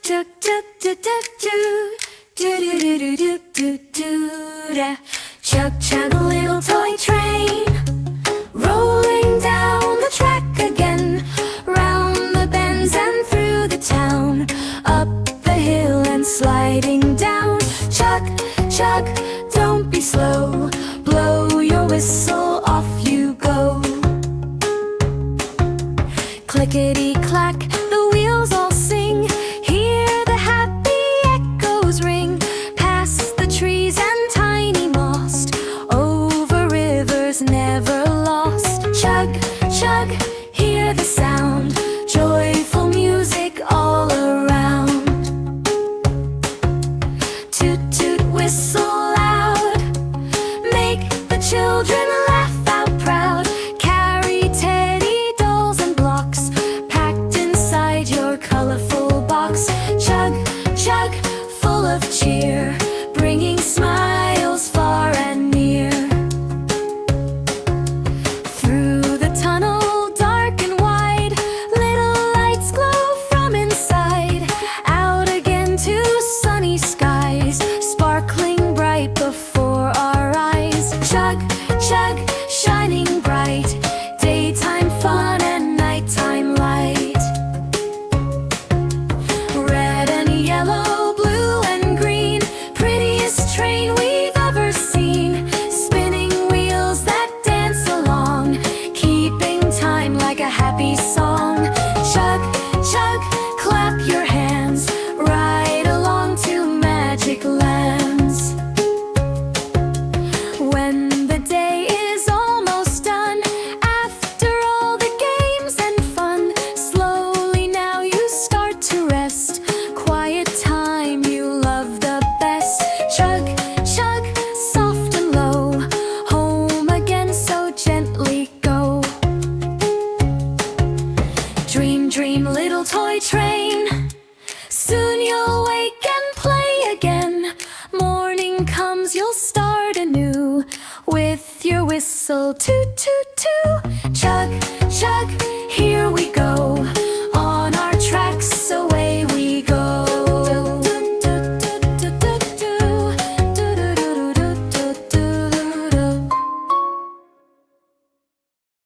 chug, chug, chug, chug, choo, doo doo doo doo doo doo da. Chug, chug, a little toy train, rolling down the track again, round the bends and through the town, up the hill and sliding down. Chug, chug, don't be slow, blow your whistle, off you go. Clickety-clack, the wheels all sing, hear the happy echoes ring, past the trees and tiny moss, over rivers never lost. Chug, chug, hear the sound, joyful music all around. Toot, toot, whistle loud, make the children laugh out proud. Carry teddy dolls and blocks, packed inside your colorful box. Chug, chug, full of cheer, bringing smiles far and near. Through the tunnel dark and wide, little lights glow from inside, out again to sunny skies, sparkling bright before our eyes. Chug, chug, shining bright, daytime fun and nighttime light. Red and yellow, blue and green, prettiest train we've ever seen, spinning wheels that dance along, keeping time like a happy song. Chug, chug, clap your hands, ride along to magic lands. When the day is almost done, after all the games and fun, slowly now you start to rest, quiet time you love the best. Chug, chug, soft and low, home again so gently go. Dream, dream, little toy train, soon you'll wake and play again. Morning comes, you'll start anew, with your whistle toot, toot, toot.